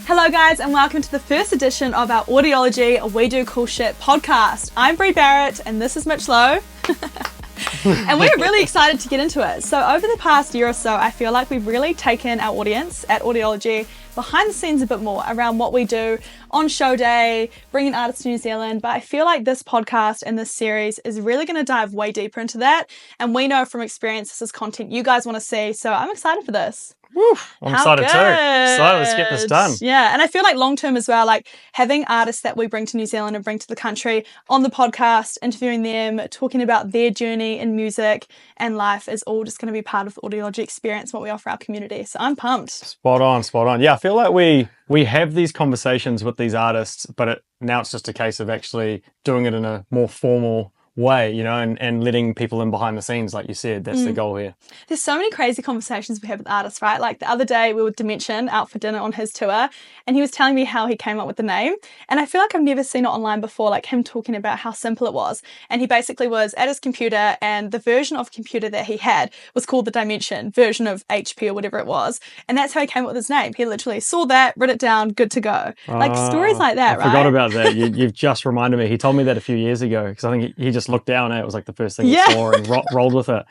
Hello guys and welcome to the first edition of our Audiology We Do Cool Shit podcast. I'm Barrett and this is Mitch, Lowe. And we're really excited to get into it. So over the past year or so, I feel like we've really taken our audience at Audiology behind the scenes a bit more around what we do on show day, bringing artists to New Zealand. But I feel like this podcast and this series is really going to dive way deeper into that. And we know from experience this is content you guys want to see. So I'm excited for this. Woo, I'm excited too. Excited, let's get this done. Yeah, and I feel like long term as well, like having artists that we bring to New Zealand and bring to the country on the podcast, interviewing them, talking about their journey in music and life is all just going to be part of the Audiology experience, what we offer our community. So I'm pumped. Spot on. Yeah, I feel like we have these conversations with these artists, but now it's just a case of actually doing it in a more formal way, you know, and letting people in behind the scenes, like you said. That's the goal here. There's so many crazy conversations we have with artists, right? Like the other day we were with Dimension out for dinner on his tour and he was telling me how he came up with the name, and I feel like I've never seen it online before, like him talking about how simple it was. And he basically was at his computer and the version of computer that he had was called the Dimension version of HP or whatever it was, and that's how he came up with his name. He literally saw that, wrote it down, good to go. Like stories like that, right? I forgot about that. You've just reminded me. He told me that a few years ago because I think he just looked down at it. It was like the first thing he saw and rolled with it.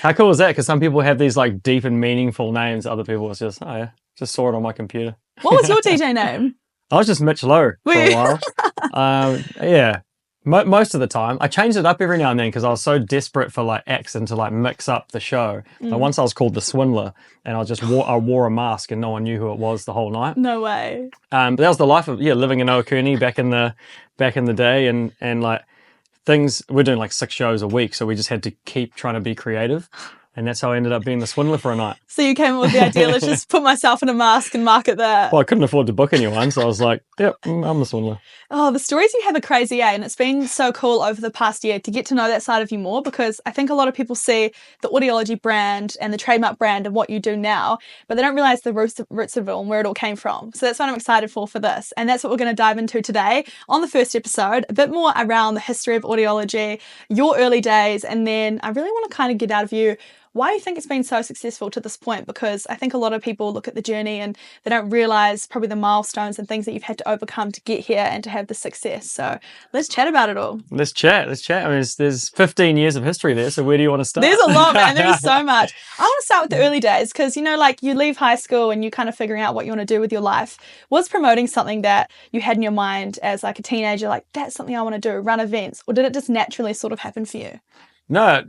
How cool is that? Because some people have these like deep and meaningful names. Other people was just, oh yeah, just saw it on my computer. What was your DJ name? I was just Mitch Lowe for a while. Yeah. Most of the time. I changed it up every now and then because I was so desperate for like accent to like mix up the show. Like once I was called the Swindler and I wore a mask and no one knew who it was the whole night. No way. But that was the life of living in Okuni back in the day and like things. We're doing like 6 shows a week, so we just had to keep trying to be creative. And that's how I ended up being the Swindler for a night. So you came up with the idea, let's just put myself in a mask and market that. Well, I couldn't afford to book anyone, so I was like, yep, I'm the Swindler. Oh, the stories you have are crazy, eh? And it's been so cool over the past year to get to know that side of you more, because I think a lot of people see the Audiology brand and the Trademark brand and what you do now, but they don't realise the roots of it and where it all came from. So that's what I'm excited for this. And that's what we're going to dive into today on the first episode, a bit more around the history of Audiology, your early days, and then I really want to kind of get out of you why you think it's been so successful to this point, because I think a lot of people look at the journey and they don't realise probably the milestones and things that you've had to overcome to get here and to have the success. So let's chat about it all. Let's chat. I mean, there's 15 years of history there, so where do you want to start? There's a lot, man. There's so much. I want to start with the early days because, you know, like you leave high school and you kind of figuring out what you want to do with your life. Was promoting something that you had in your mind as like a teenager, like that's something I want to do, run events, or did it just naturally sort of happen for you? No,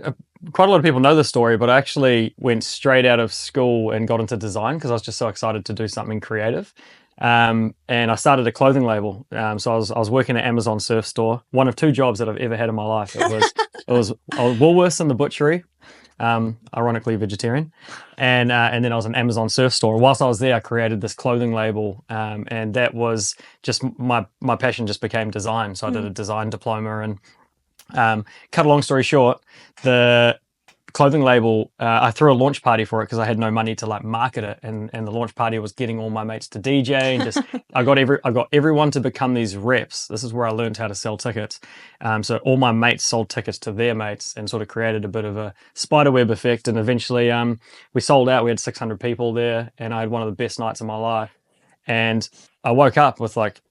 quite a lot of people know the story, but I actually went straight out of school and got into design because I was just so excited to do something creative. And I started a clothing label. So I was working at Amazon Surf Store, one of 2 jobs that I've ever had in my life. I was Woolworths in the butchery, ironically vegetarian, and then I was an Amazon Surf Store. Whilst I was there, I created this clothing label, and that was just my passion just became design. So I did a design diploma and. Cut a long story short, the clothing label, I threw a launch party for it because I had no money to like market it, and the launch party was getting all my mates to DJ and just I got everyone to become these reps. This is where I learned how to sell tickets. So all my mates sold tickets to their mates and sort of created a bit of a spiderweb effect, and eventually we sold out. We had 600 people there and I had one of the best nights of my life, and I woke up with like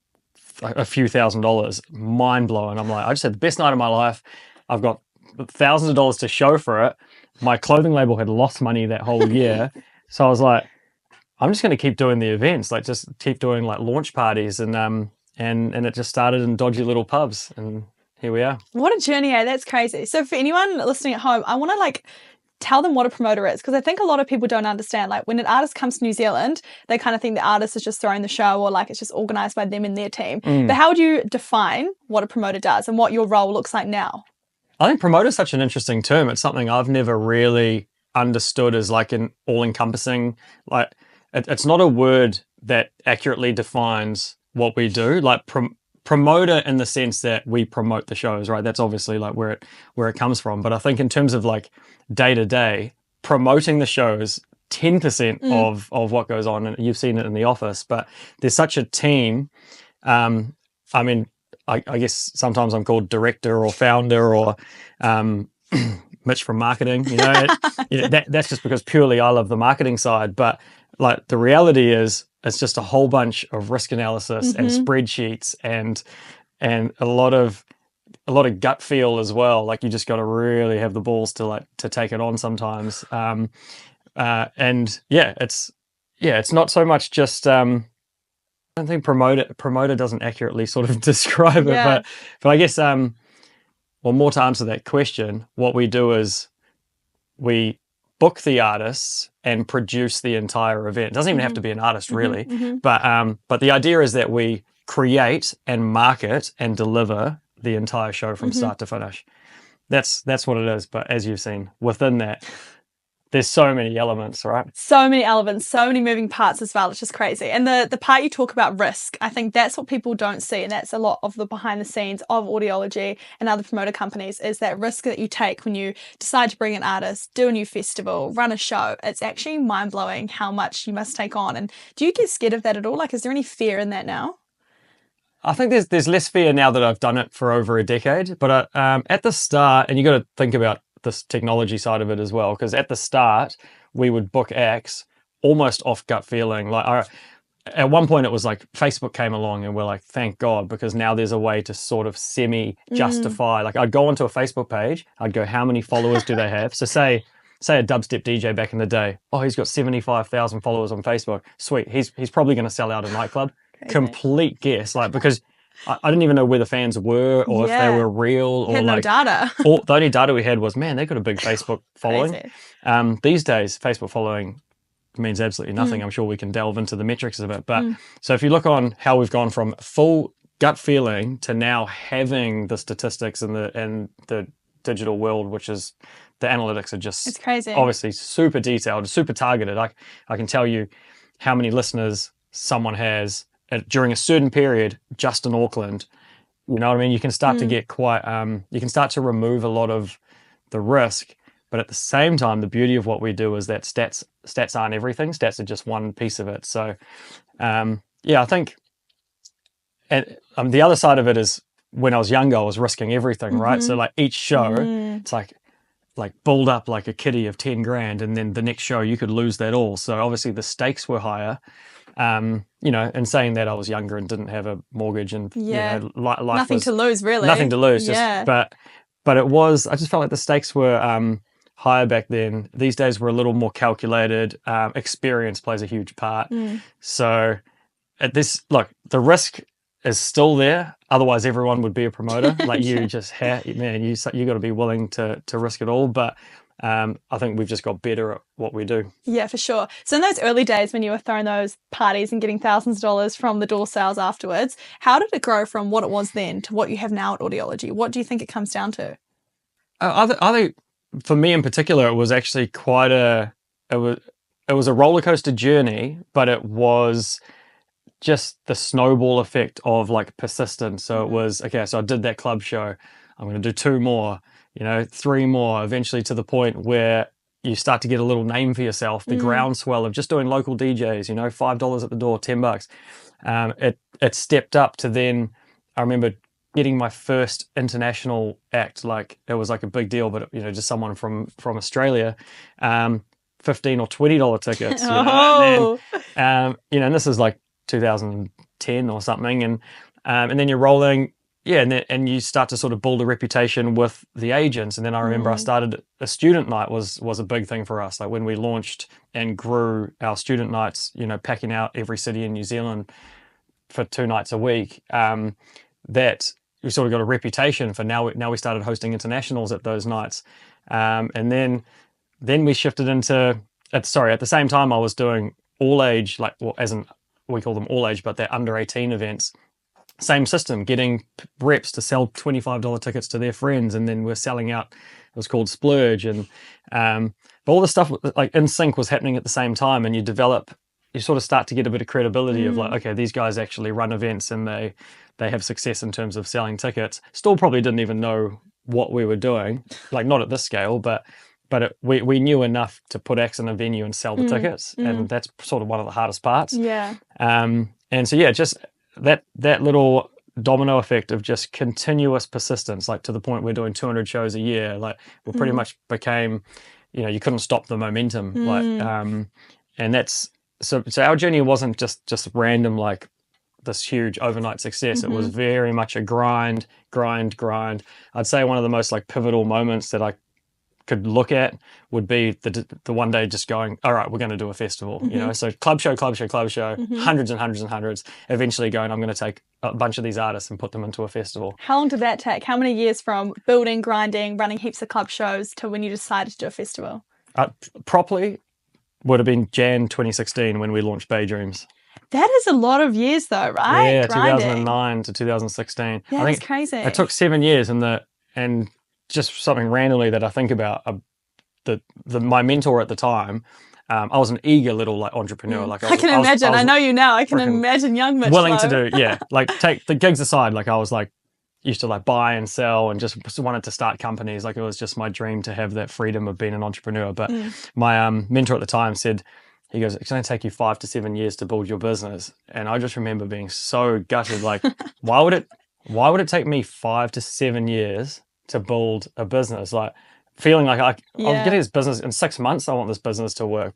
a few $1,000s, mind blowing. I'm like, I just had the best night of my life. I've got thousands of dollars to show for it. My clothing label had lost money that whole year. So I was like, I'm just going to keep doing the events, like just keep doing like launch parties. And it just started in dodgy little pubs. And here we are. What a journey, eh? That's crazy. So for anyone listening at home, I want to like tell them what a promoter is, because I think a lot of people don't understand. Like when an artist comes to New Zealand, they kind of think the artist is just throwing the show or like it's just organised by them and their team. But how would you define what a promoter does and what your role looks like now? I think promoter is such an interesting term. It's something I've never really understood as like an all-encompassing, like it's not a word that accurately defines what we do. Like promoter in the sense that we promote the shows, right? That's obviously like where it comes from. But I think in terms of like day to day, promoting the shows 10% of what goes on, and you've seen it in the office, but there's such a team. I mean, I guess sometimes I'm called director or founder or Mitch from marketing, that's just because purely I love the marketing side. But like the reality is it's just a whole bunch of risk analysis and spreadsheets and a lot of gut feel as well. Like you just got to really have the balls to take it on sometimes. And it's not so much just I don't think promoter doesn't accurately sort of describe it, but I guess well, more to answer that question, what we do is we book the artists and produce the entire event. It doesn't even have to be an artist really, but the idea is that we create and market and deliver the entire show from start to finish. That's what it is. But as you've seen, within that, there's so many elements, right? So many elements, so many moving parts as well. It's just crazy. And the part you talk about risk, I think that's what people don't see. And that's a lot of the behind the scenes of Audiology and other promoter companies, is that risk that you take when you decide to bring an artist, do a new festival, run a show. It's actually mind blowing how much you must take on. And do you get scared of that at all? Like, is there any fear in that now? I think there's less fear now that I've done it for over a decade. But at the start, and you got to think about this technology side of it as well, because at the start we would book acts almost off gut feeling. Like at one point it was like Facebook came along and we're like, thank God, because now there's a way to sort of semi justify. Like I'd go onto a Facebook page, I'd go, how many followers do they have? So say a dubstep DJ back in the day, oh, he's got 75,000 followers on Facebook. Sweet, he's probably going to sell out a nightclub. Crazy. Complete guess, like, because I didn't even know where the fans were or if they were real or had no data. The only data we had was, man, they got a big Facebook following. These days, Facebook following means absolutely nothing. I'm sure we can delve into the metrics of it. But so if you look on how we've gone from full gut feeling to now having the statistics and the digital world, which is the analytics are just, it's crazy. Obviously super detailed, super targeted. I can tell you how many listeners someone has during a certain period just in Auckland. You know what I mean? You can start to get quite, you can start to remove a lot of the risk, but at the same time, the beauty of what we do is that stats aren't everything. Stats are just one piece of it. So, I think, and the other side of it is when I was younger, I was risking everything, right? So like each show, it's like build up like a kitty of 10 grand, and then the next show you could lose that all. So obviously the stakes were higher. And saying that, I was younger and didn't have a mortgage and life nothing was to lose, really. Nothing to lose. But it was, I just felt like the stakes were higher back then. These days we're a little more calculated. Experience plays a huge part. So at this, look, the risk is still there. Otherwise everyone would be a promoter. Like you just you got to be willing to risk it all. But I think we've just got better at what we do. Yeah, for sure. So in those early days when you were throwing those parties and getting thousands of dollars from the door sales afterwards, how did it grow from what it was then to what you have now at Audiology? What do you think it comes down to? I think for me in particular, it was actually it was a roller coaster journey, but it was just the snowball effect of like persistence. So it was, okay, so I did that club show. I'm going to do 2 more. 3 more, eventually to the point where you start to get a little name for yourself, the groundswell of just doing local DJs, $5 at the door, $10. It stepped up to then, I remember getting my first international act, like it was like a big deal, but just someone from Australia, $15 or $20 tickets. And this is like 2010 or something. And then you're rolling. Yeah, and you start to sort of build a reputation with the agents. And then I remember I started a student night was a big thing for us. Like when we launched and grew our student nights, packing out every city in New Zealand for 2 nights a week, that we sort of got a reputation for. Now we started hosting internationals at those nights. And then we shifted into, at the same time I was doing all age, we call them all age, but they're under 18 events. Same system, getting reps to sell $25 tickets to their friends, and then we're selling out. It was called Splurge, and but all the stuff like in sync was happening at the same time, and you sort of start to get a bit of credibility of like, okay, these guys actually run events and they have success in terms of selling tickets. Still probably didn't even know what we were doing, like not at this scale, but we knew enough to put acts in a venue and sell the tickets, and that's sort of one of the hardest parts. And so just that little domino effect of just continuous persistence, like to the point we're doing 200 shows a year, like we pretty much became, you couldn't stop the momentum, and that's so our journey wasn't just random, like this huge overnight success. It was very much a grind. I'd say one of the most like pivotal moments that I could look at would be the one day just going, all right, we're going to do a festival, you know, so club show, hundreds and hundreds and hundreds, eventually going, I'm going to take a bunch of these artists and put them into a festival. How long did that take? How many years from building, grinding, running heaps of club shows to when you decided to do a festival? Properly would have been Jan 2016 when we launched Bay Dreams. That is a lot of years though, right? Yeah, Grinding. 2009 to 2016. That I think is crazy. It took 7 years, and just something randomly that I think about, my mentor at the time, I was an eager little like entrepreneur. Like I can imagine. I know you now. I can imagine young Mitch willing Lowe. to do, yeah. Like take the gigs aside, like I was like used to like buy and sell and just wanted to start companies. Like it was just my dream to have that freedom of being an entrepreneur. But my mentor at the time said, he goes, it's going to take you 5 to 7 years to build your business. And I just remember being so gutted. Like, why would it take me 5 to 7 years to build a business? Like feeling like I'll get this business in 6 months. I want this business to work.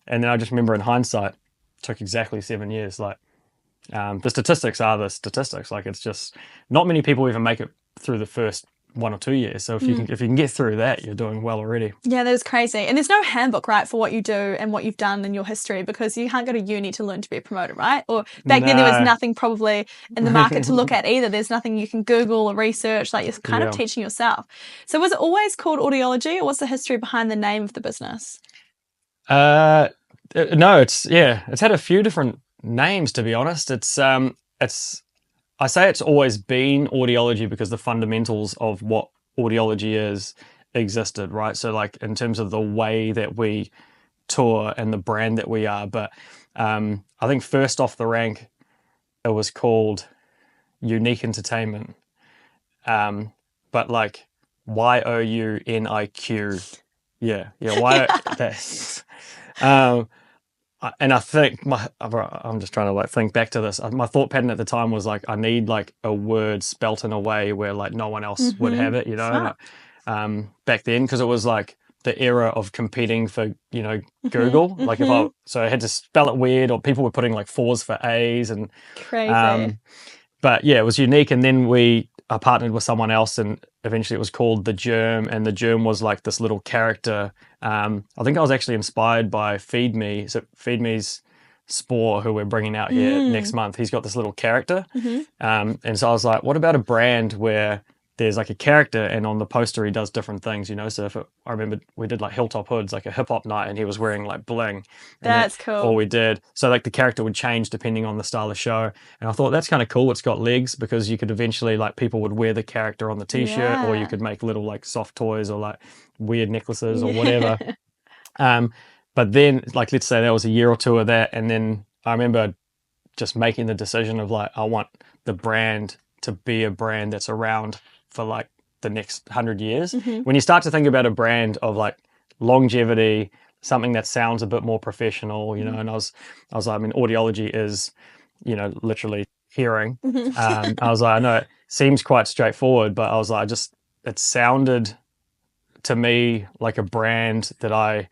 And then I just remember in hindsight, it took exactly 7 years. Like the statistics are the statistics. Like it's just not many people even make it through the first 1 or 2 years. So if you can get through that, you're doing well already. Yeah, that is crazy. And there's no handbook, right, for what you do and what you've done in your history, because you can't go to uni to learn to be a promoter, right? Or back then there was nothing probably in the market to look at either. There's nothing you can Google or research. Like you're kind of teaching yourself. So was it always called Audiology, or what's the history behind the name of the business? No, it's had a few different names, to be honest. I say it's always been Audiology because the fundamentals of what audiology is existed, right? So like in terms of the way that we tour and the brand that we are. But I think first off the rank, it was called Unique Entertainment. But like YOUNIQ. Yeah. Why that and I think I'm just trying to like think back to this. My thought pattern at the time was like, I need like a word spelt in a way where like no one else would have it, you know, like, back then, because it was like the era of competing for, you know, Google. Like so I had to spell it weird, or people were putting like 4s for A's and crazy. But yeah, it was unique. And then I partnered with someone else, and eventually it was called The Germ, and The Germ was like this little character. I think I was actually inspired by Feed Me. So Feed Me's Spore, who we're bringing out here next month, he's got this little character. And so I was like, what about a brand where there's like a character, and on the poster he does different things, you know? So I remember we did like Hilltop Hoods, like a hip hop night, and he was wearing like bling. That's cool. All we did. So like the character would change depending on the style of show. And I thought that's kind of cool. It's got legs, because you could eventually, like, people would wear the character on the t-shirt, or you could make little like soft toys or like weird necklaces or whatever. But then, like, let's say that was a year or two of that. And then I remember just making the decision of like, I want the brand to be a brand that's around for like the next 100 years. When you start to think about a brand of like longevity, something that sounds a bit more professional, you know, and I was like, I mean, audiology is, you know, literally hearing. I was like, I know it seems quite straightforward, but I was like, it sounded to me like a brand that I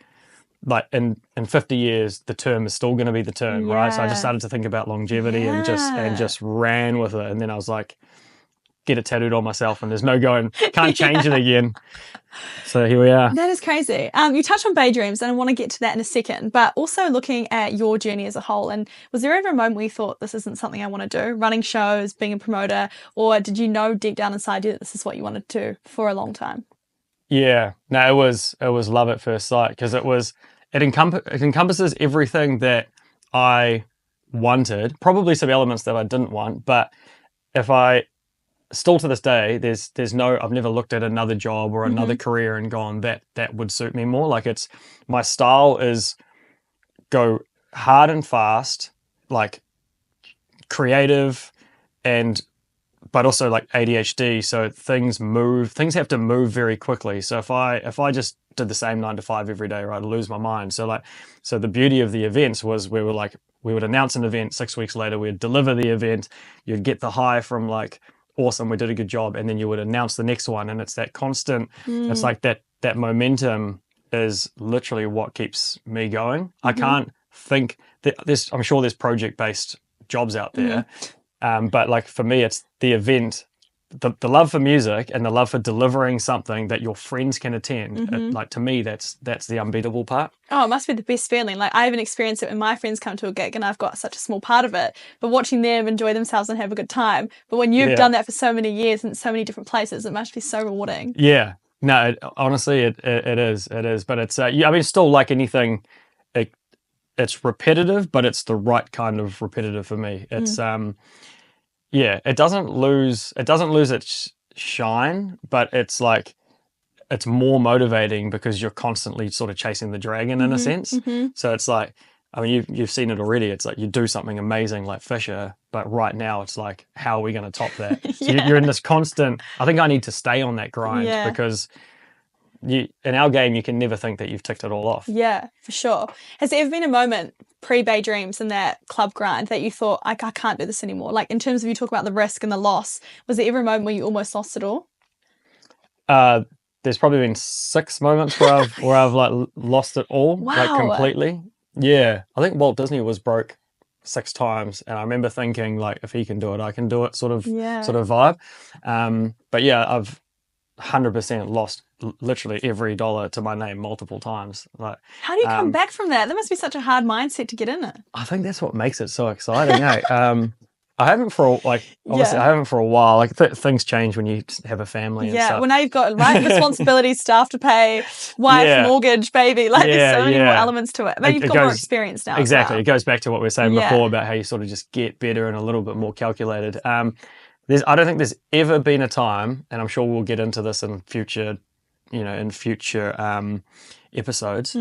like in 50 years, the term is still going to be the term, right? So I just started to think about longevity and just ran with it. And then I was like, get it tattooed on myself, and there's no going, can't change it again. So here we are. That is crazy. You touched on Bay Dreams, and I want to get to that in a second, but also looking at your journey as a whole. And was there ever a moment where you thought, this isn't something I want to do, running shows, being a promoter, or did you know deep down inside you that this is what you wanted to do for a long time? Yeah, no, it was love at first sight, because it encompasses everything that I wanted, probably some elements that I didn't want, but still to this day, I've never looked at another job or another career and gone, that would suit me more. Like, my style is go hard and fast, like creative, but also like ADHD. So things have to move very quickly. So if I just did the same 9 to 5 every day, right, I'd lose my mind. So the beauty of the events was we would announce an event, 6 weeks later we'd deliver the event, you'd get the high from like, awesome, we did a good job, and then you would announce the next one, and it's that constant, it's like that momentum is literally what keeps me going. I can't think that I'm sure there's project-based jobs out there, but like for me, it's the event, the love for music and the love for delivering something that your friends can attend. Like to me, that's the unbeatable part. Oh, it must be the best feeling. Like I haven't experienced it when my friends come to a gig and I've got such a small part of it, but watching them enjoy themselves and have a good time. But when you've done that for so many years and so many different places, it must be so rewarding. Yeah, no, honestly, it is, but it's, I mean, it's still like anything, it's repetitive, but it's the right kind of repetitive for me. It's, yeah, it doesn't lose its shine, but it's like, it's more motivating because you're constantly sort of chasing the dragon in a sense. So it's like, I mean, you've seen it already. It's like you do something amazing like Fisher, but right now it's like, how are we going to top that? So you're in this constant, I think I need to stay on that grind because in our game, you can never think that you've ticked it all off. Yeah, for sure. Has there ever been a moment pre-Bay Dreams in that club grind that you thought, I can't do this anymore? Like in terms of you talk about the risk and the loss, was there ever a moment where you almost lost it all? There's probably been 6 moments where I've like lost it all, like completely. Yeah, I think Walt Disney was broke 6 times, and I remember thinking like, if he can do it, I can do it, sort of vibe. But yeah, I've 100% lost literally every dollar to my name multiple times. Like, how do you come back from that? That must be such a hard mindset to get in it. I think that's what makes it so exciting. I haven't for I haven't for a while. Like things change when you have a family. And stuff. Well, now you've got responsibilities, staff to pay, wife, mortgage, baby. Like there's so many more elements to it. But you've got more experience now. Exactly, it goes back to what we were saying before about how you sort of just get better and a little bit more calculated. I don't think there's ever been a time, and I'm sure we'll get into this in future, episodes.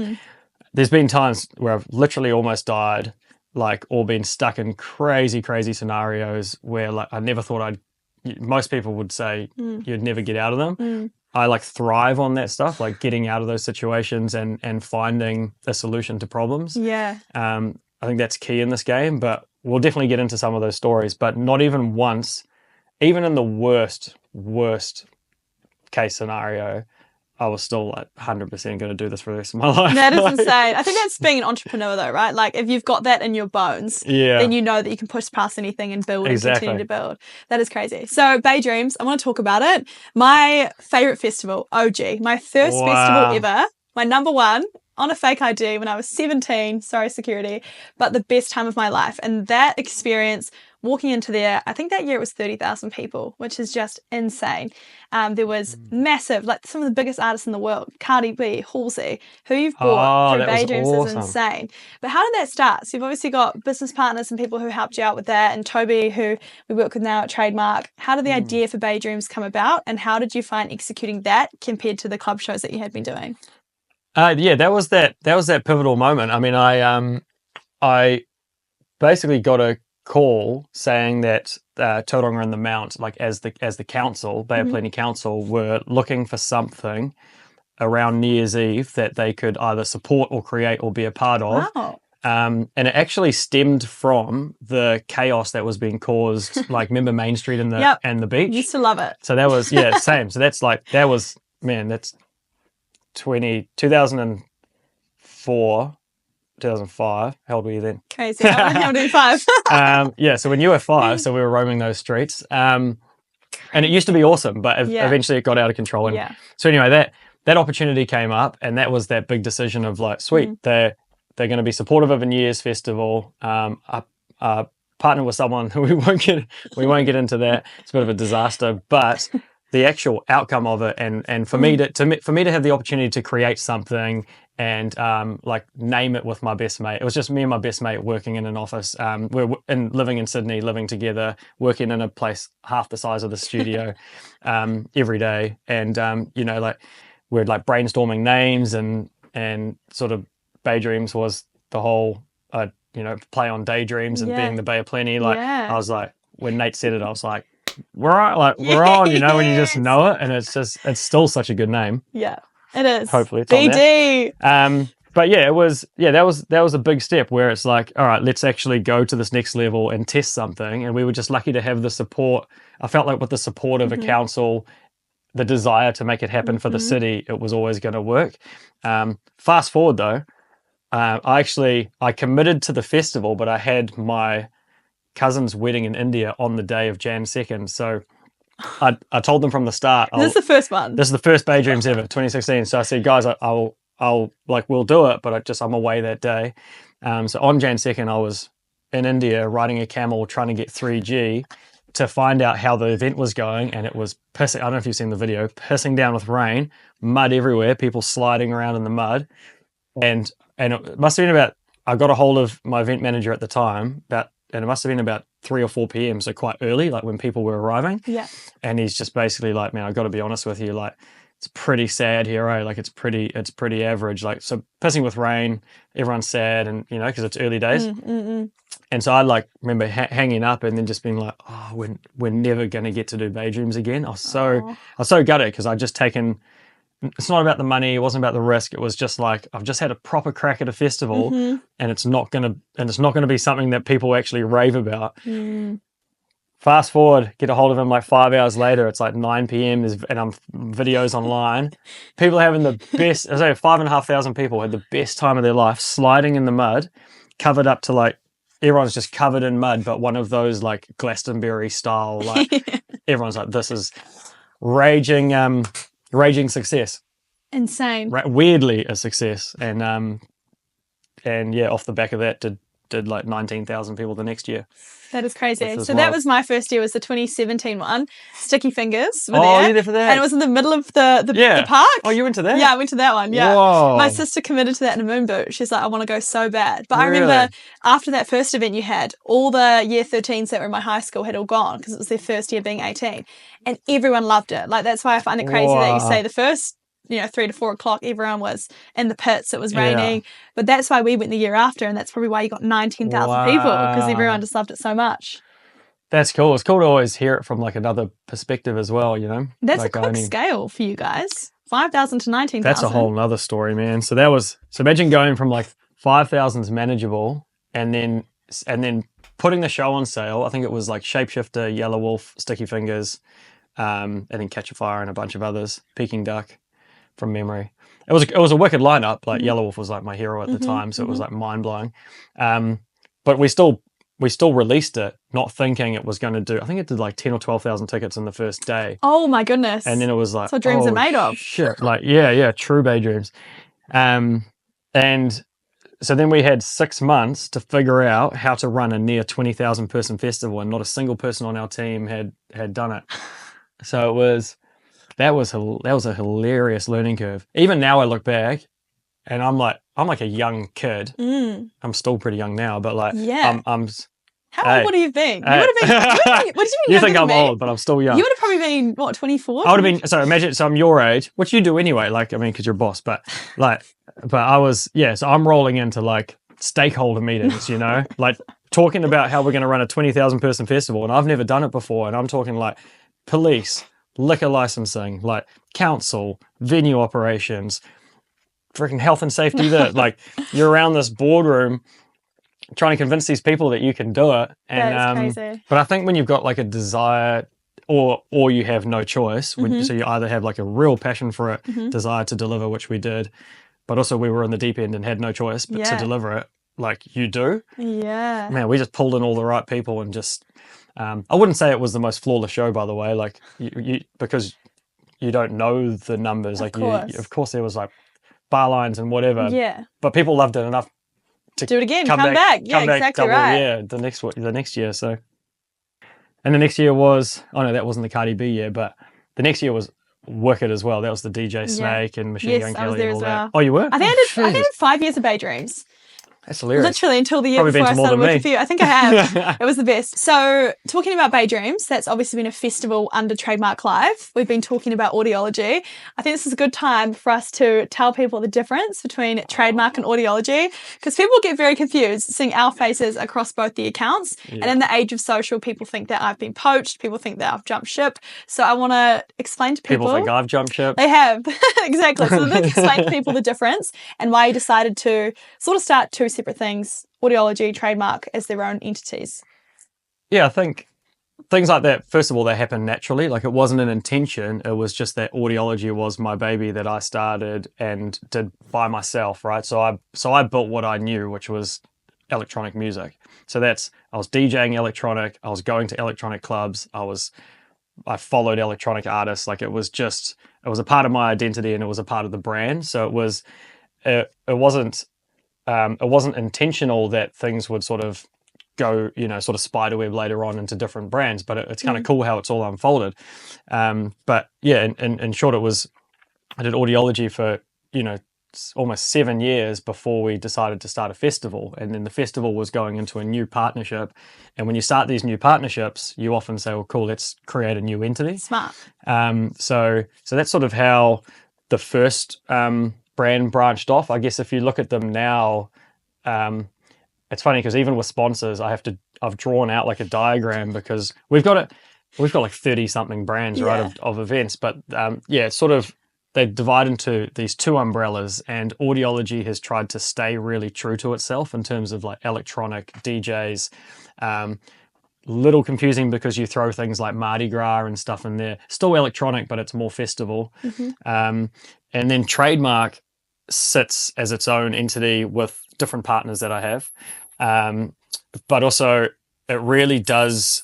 There's been times where I've literally almost died. Like, or been stuck in crazy scenarios where like I never thought most people would say you'd never get out of them. I like thrive on that stuff, like getting out of those situations and finding a solution to problems. I think that's key in this game, but we'll definitely get into some of those stories, but not even once, even in the worst case scenario, I was still like 100% going to do this for the rest of my life. That is insane. I think that's being an entrepreneur though, right? Like if you've got that in your bones, then you know that you can push past anything and build and continue to build. That is crazy. So Bay Dreams, I want to talk about it. My favorite festival, OG, my first festival ever, my number one, on a fake ID when I was 17, sorry security, but the best time of my life. And that experience, walking into there, I think that year it was 30,000 people, which is just insane. There was massive, like some of the biggest artists in the world, Cardi B, Halsey, who you've brought through Bay Dreams is insane. But how did that start? So you've obviously got business partners and people who helped you out with that, and Toby, who we work with now at Trademark. How did the idea for Bay Dreams come about, and how did you find executing that compared to the club shows that you had been doing? That was that pivotal moment. I mean, I basically got a call saying that Tauranga and the Mount, like as the council, Bay of Plenty Council, were looking for something around New Year's Eve that they could either support or create or be a part of. Wow. And it actually stemmed from the chaos that was being caused, like remember Main Street and the beach? Used to love it. So that was same. So that's 2004, 2005. How old were you then? Crazy. How old were you? 5? So when you were 5, so we were roaming those streets. And it used to be awesome, but eventually it got out of control. And so anyway, that opportunity came up, and that was that big decision of like, sweet, they're going to be supportive of a New Year's festival. I partnered with someone who we won't get into that. It's a bit of a disaster, but the actual outcome of it, and for me to have the opportunity to create something and like name it with my best mate. It was just me and my best mate working in an office. Living in Sydney, living together, working in a place half the size of the studio every day, and like we're like brainstorming names and sort of Bay Dreams was the whole play on daydreams and being the Bay of Plenty. Like I was like, when Nate said it, I was like, we're on, when you just know it, and it's still such a good name. Yeah, it is. Hopefully it's BD. On there. But yeah, it was, that was a big step where it's like, all right, let's actually go to this next level and test something. And we were just lucky to have the support. I felt like with the support of a council, the desire to make it happen for the city, it was always going to work. Fast forward though, I committed to the festival, but I had my cousin's wedding in India on the day of Jan 2nd. So I told them from the start. This is the first one. This is the first Bay Dreams ever, 2016. So I said, guys, I'll like, we'll do it, but I'm away that day. So on Jan 2nd, I was in India riding a camel, trying to get 3G to find out how the event was going. And it was pissing. I don't know if you've seen the video, pissing down with rain, mud everywhere, people sliding around in the mud. And it must have been about, I got a hold of my event manager at the time, and it must have been about 3 or 4 p.m. So quite early, like when people were arriving. Yeah. And he's just basically like, man, I've got to be honest with you. Like, it's pretty sad here, eh? Like it's pretty average. Like, so pissing with rain, everyone's sad, and because it's early days. And so I like remember hanging up and then just being like, oh, we're never going to get to do Bay Dreams again. I was so gutted because I'd just taken. It's not about the money. It wasn't about the risk. It was just like, I've just had a proper crack at a festival, and it's not gonna be something that people actually rave about. Fast forward, get a hold of him like 5 hours later. It's like 9 p.m. and I'm videos online. People are having the best. I say 5,500 people had the best time of their life sliding in the mud, covered up to like everyone's just covered in mud, but one of those like Glastonbury style. Like everyone's like, this is raging success. Insane. Weirdly a success. And yeah, off the back of that did like 19,000 people the next year. That is crazy. So that was my first year, was the 2017 one. Sticky Fingers. You were there for that? And it was in the middle of the park. Oh, you went to that? Yeah, I went to that one. Yeah. Whoa. My sister committed to that in a moon boot. She's like, I want to go so bad. But I remember after that first event you had, all the year 13s that were in my high school had all gone because it was their first year being 18. And everyone loved it. Like, that's why I find it crazy that you say the first 3 to 4 o'clock, everyone was in the pits. It was raining. But that's why we went the year after, and that's probably why you got 19,000 people, because everyone just loved it so much. That's cool. It's cool to always hear it from like another perspective as well, That's like a quick scale for you guys. 5,000 to 19,000. That's a whole nother story, man. So imagine going from like 5,000 is manageable, and then putting the show on sale. I think it was like Shapeshifter, Yellow Wolf, Sticky Fingers, and then Catch a Fire and a bunch of others, Peking Duck. From memory, it was a wicked lineup. Like Yellow Wolf was like my hero at the time, so it was like mind blowing. But we still released it, not thinking it was going to do. I think it did like 10 or 12,000 tickets in the first day. Oh my goodness! And then it was like, that's what dreams are made of. Shit, like yeah, true Bay Dreams. And so then we had 6 months to figure out how to run a near 20,000 person festival, and not a single person on our team had done it. So it was. That was a hilarious learning curve. Even now I look back and I'm like a young kid. I'm still pretty young now, but like I'm how old would you have been? You would have been what did you mean? You think I'm old, but I'm still young. You would have probably been what, 24? I would have been, so imagine, so I'm your age, which you do anyway, like I mean, because you're a boss, but I was, so I'm rolling into like stakeholder meetings, like talking about how we're going to run a 20,000 person festival, and I've never done it before, and I'm talking like police, liquor licensing, like council, venue operations, freaking health and safety. That like you're around this boardroom trying to convince these people that you can do it. And that's crazy. But I think when you've got like a desire, or you have no choice, so you either have like a real passion for it, desire to deliver, which we did, but also we were in the deep end and had no choice but to deliver it, like you do. Yeah. Man, we just pulled in all the right people and just. I wouldn't say it was the most flawless show, by the way, like you because you don't know the numbers. Of course there was like bar lines and whatever. Yeah. But people loved it enough to do it again, come back. Yeah, exactly right. Yeah, the next year. So, and the next year was, that wasn't the Cardi B year, but the next year was wicked as well. That was the DJ Snake and Machine Gun Kelly and all that. Oh, you were? I think I did 5 years of Bay Dreams. That's hilarious. Literally until the year Probably before I started working me. for you. I think I have. It was the best. So talking about Bay Dreams, that's obviously been a festival under Trademark Live. We've been talking about Audiology. I think this is a good time for us to tell people the difference between Trademark and Audiology, because people get very confused seeing our faces across both the accounts. Yeah. And in the age of social, people think that I've been poached. People think that I've jumped ship. So I want to explain to people. People think I've jumped ship. They have. Exactly. So let's explain to people the difference and why you decided to sort of start two separate things, Audiology, Trademark, as their own entities. Yeah, I think things like that, first of all, they happen naturally. Like, it wasn't an intention. It was just that Audiology was my baby that I started and did by myself, right? So I built what I knew, which was electronic music. So I was DJing electronic, I was going to electronic clubs, I followed electronic artists. Like, it was a part of my identity, and it was a part of the brand. So it wasn't intentional that things would sort of go, sort of spiderweb later on into different brands, but it's kind of cool how it's all unfolded. But yeah, in short, I did Audiology for, almost 7 years before we decided to start a festival. And then the festival was going into a new partnership. And when you start these new partnerships, you often say, well, cool, let's create a new entity. Smart. So that's sort of how the first brand branched off. I guess if you look at them now, it's funny because even with sponsors, I've drawn out like a diagram, because we've got like 30 something brands, right, of events. But it's sort of, they divide into these two umbrellas, and Audiology has tried to stay really true to itself in terms of like electronic DJs. Little confusing because you throw things like Mardi Gras and stuff in there. Still electronic, but it's more festival. And then Trademark sits as its own entity with different partners that I have. But also, it really does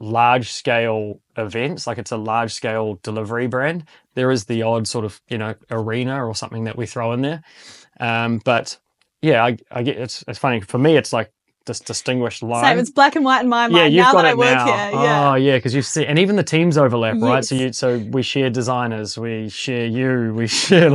large scale events. Like, it's a large scale delivery brand. There is the odd sort of, arena or something that we throw in there. But yeah, I get it's funny. For me, it's like this distinguished line. Same, it's black and white in my mind. Yeah, you've now got that it I work now. here. Yeah. Oh yeah, because you see, and even the teams overlap, right? Yes. So we share designers, we share we share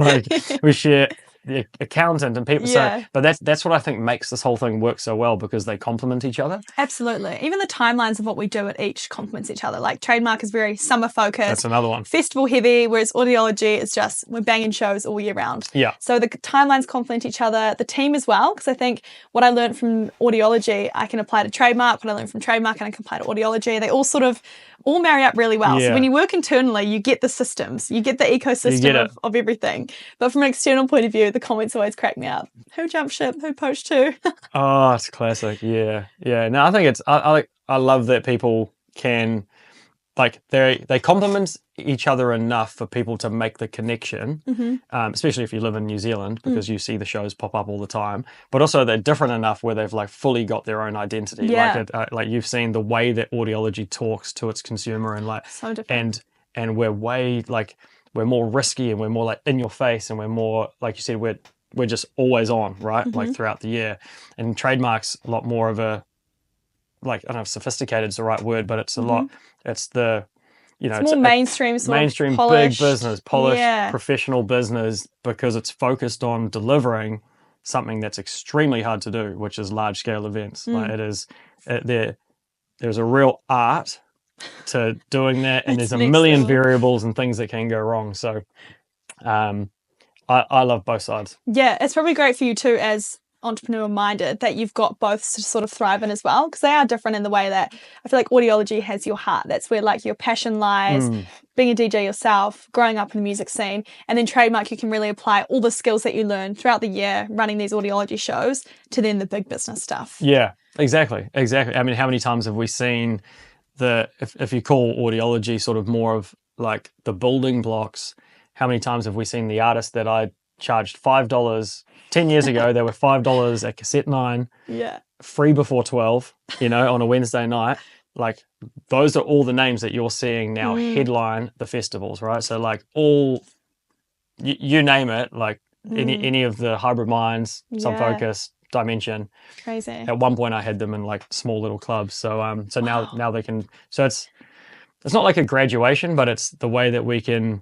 we share the accountant and people. Yeah. So, but that's what I think makes this whole thing work so well, because they complement each other. Absolutely. Even the timelines of what we do at each complements each other. Like, Trademark is very summer focused. That's another one. Festival heavy, whereas Audiology is just, we're banging shows all year round. Yeah. So the timelines complement each other, the team as well, because I think what I learned from Audiology, I can apply to Trademark. What I learned from Trademark, and I can apply to Audiology. They all marry up really well. Yeah. So when you work internally, you get the systems, you get the ecosystem of everything. But from an external point of view, the comments always crack me up. Who jumped ship? Who poached who? Oh, it's classic. Yeah. No, I think I love that people can, like, they complement each other enough for people to make the connection, especially if you live in New Zealand, because you see the shows pop up all the time. But also, they're different enough where they've like fully got their own identity. Yeah. Like you've seen the way that Audiology talks to its consumer, and like So different. and we're more risky, and we're more like in your face, and we're more, like you said, we're just always on, right? Like throughout the year. And Trademark's a lot more of a, like, I don't know if sophisticated is the right word, but it's a lot, it's the, it's more mainstream, mainstream, polished, big business, polished, professional business, because it's focused on delivering something that's extremely hard to do, which is large scale events. Like, there's a real art to doing that, and there's a million variables and things that can go wrong. So, I love both sides. Yeah, it's probably great for you too, as entrepreneur minded, that you've got both to sort of thrive in as well, because they are different in the way that I feel like Audiology has your heart. That's where like your passion lies, being a DJ yourself, growing up in the music scene. And then Trademark, you can really apply all the skills that you learn throughout the year running these Audiology shows to then the big business stuff. Yeah, exactly. I mean, how many times have we seen if you call Audiology sort of more of like the building blocks, how many times have we seen the artists that I charged $5 10 years ago, they were $5 at Cassette 9, free before 12, on a Wednesday night. Like, those are all the names that you're seeing now headline the festivals, right? So like you name it, like any of the Hybrid Minds, Some Focus, Dimension. Crazy. At one point I had them in like small little clubs. So now they can, so it's not like a graduation, but it's the way that we can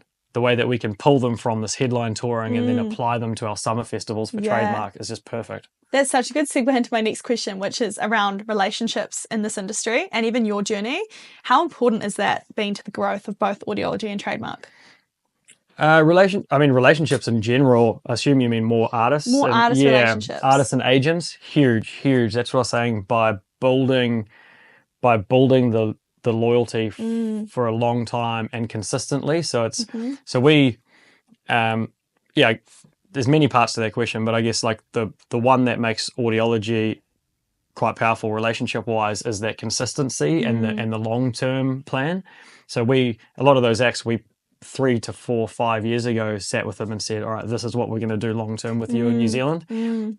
pull them from this headline touring and then apply them to our summer festivals for Trademark is just perfect. That's such a good segue into my next question, which is around relationships in this industry and even your journey. How important is that been to the growth of both Audiology and Trademark? Relationships in general, I assume you mean more artists. Relationships. Artists and agents, huge. That's what I was saying, by building the loyalty for a long time and consistently. So it's so we there's many parts to that question, but I guess like the one that makes Audiology quite powerful relationship wise is that consistency and the long-term plan. So a lot of those acts, we 3 to 4, 5 years ago sat with them and said, all right, this is what we're going to do long-term with you in New Zealand.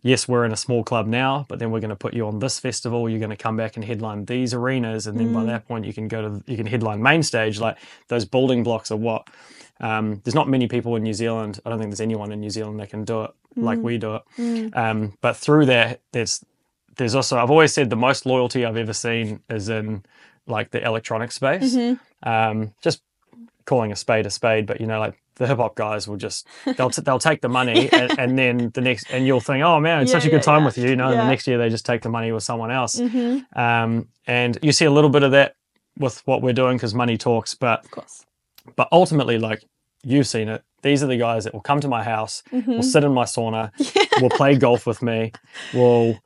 Yes, we're in a small club now, but then we're going to put you on this festival. You're going to come back and headline these arenas. And then by that point, you can headline main stage. Like those building blocks are what, there's not many people in New Zealand. I don't think there's anyone in New Zealand that can do it like we do it. But through that, there's also, I've always said the most loyalty I've ever seen is in like the electronic space. Just calling a spade, but like the hip hop guys will just, they'll take the money and then the next, and you'll think, oh man, it's such a good time with you, and the next year they just take the money with someone else. And you see a little bit of that with what we're doing because money talks, but ultimately, like you've seen it, these are the guys that will come to my house, will sit in my sauna, will play golf with me, will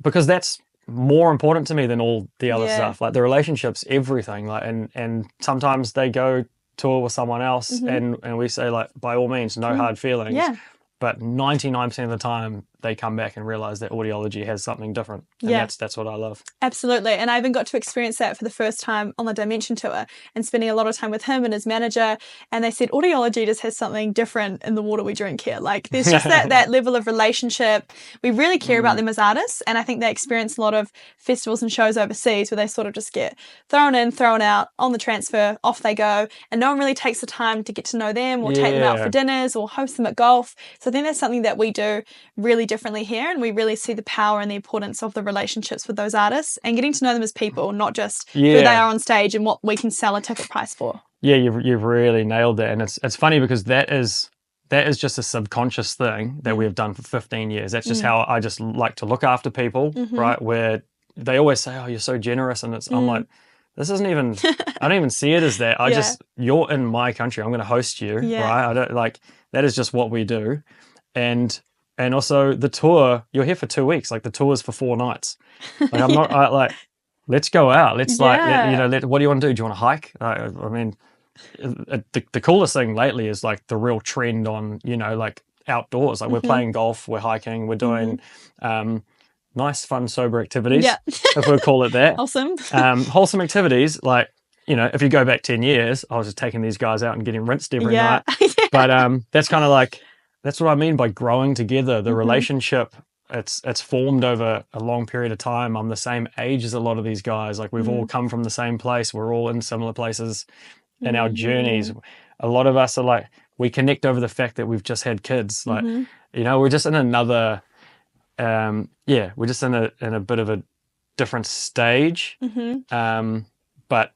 because that's more important to me than all the other stuff. Like the relationships, everything. Like and sometimes they go tour with someone else and we say like, by all means, no hard feelings. But 99% of the time they come back and realize that Audiology has something different. And that's what I love. Absolutely. And I even got to experience that for the first time on the Dimension tour and spending a lot of time with him and his manager. And they said, Audiology just has something different in the water we drink here. Like there's just that level of relationship. We really care about them as artists. And I think they experience a lot of festivals and shows overseas where they sort of just get thrown in, thrown out, on the transfer, off they go. And no one really takes the time to get to know them or take them out for dinners or host them at golf. So I think that's something that we do really differently here, and we really see the power and the importance of the relationships with those artists and getting to know them as people, not just who they are on stage and what we can sell a ticket price for. Yeah, you've really nailed it, and it's funny because that is just a subconscious thing that we have done for 15 years. That's just how I just like to look after people, right? Where they always say, "Oh, you're so generous," and I'm like, this isn't even. I don't even see it as that. You're in my country. I'm going to host you, right? I don't like that is just what we do, and also the tour, you're here for 2 weeks. Like the tour is for 4 nights. Like I'm not like, let's go out. Let's what do you want to do? Do you want to hike? I mean, the coolest thing lately is like the real trend on, like outdoors. Like we're playing golf, we're hiking, we're doing nice, fun, sober activities, if we'll call it that. Awesome. Wholesome activities. Like, if you go back 10 years, I was just taking these guys out and getting rinsed every night. But that's kind of like, that's what I mean by growing together. The relationship, it's formed over a long period of time. I'm the same age as a lot of these guys. Like we've all come from the same place. We're all in similar places in our journeys. A lot of us are like, we connect over the fact that we've just had kids. Like, we're just in another, we're just in a bit of a different stage. But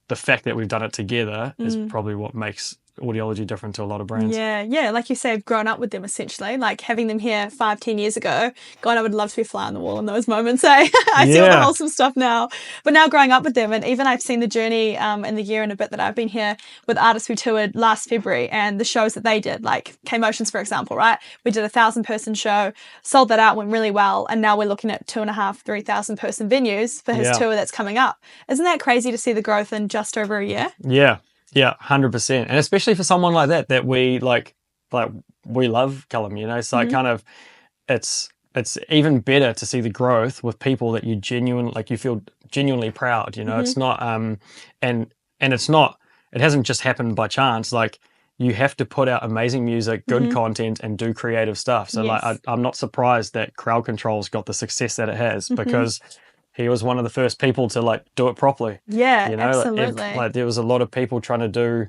the fact that we've done it together is probably what makes Audiology different to a lot of brands. Yeah, like you say, I've grown up with them essentially, like having them here 5-10 years ago. God, I would love to be a fly on the wall in those moments. I see all the wholesome stuff now, but now growing up with them, and even I've seen the journey in the year and a bit that I've been here with artists who toured last February and the shows that they did, like K-Motions, for example, right? We did a 1,000-person show, sold that out, went really well, and now we're looking at 2,500-3,000 person venues for his tour that's coming up. Isn't that crazy to see the growth in just over a year? Yeah, 100%. And especially for someone like that we like we love Callum, it's like kind of, it's even better to see the growth with people that you feel genuinely proud, it's not, and it's not, it hasn't just happened by chance. Like you have to put out amazing music, good content, and do creative stuff. So like, I'm not surprised that Crowd Control's got the success that it has because he was one of the first people to like do it properly. Yeah, absolutely. Like there was a lot of people trying to do,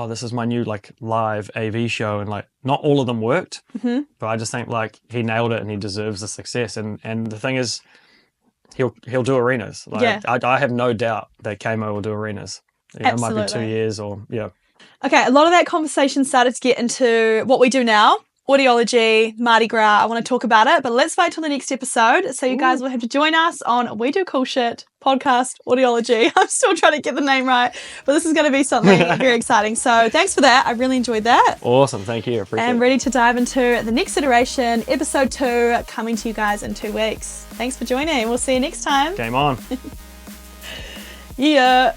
this is my new like live AV show, and like not all of them worked. But I just think like he nailed it and he deserves the success. And the thing is, he'll do arenas. Like I have no doubt that Kamo will do arenas. It might be 2 years or Okay, a lot of that conversation started to get into what we do now. Audiology, Mardi Gras, I want to talk about it, but let's wait till the next episode. So you guys will have to join us on We Do Cool Shit podcast, Audiology. I'm still trying to get the name right, but this is going to be something very exciting. So thanks for that. I really enjoyed that. Awesome. Thank you. Appreciate it. And ready to dive into the next iteration, episode 2, coming to you guys in 2 weeks. Thanks for joining. We'll see you next time. Game on. Yeah.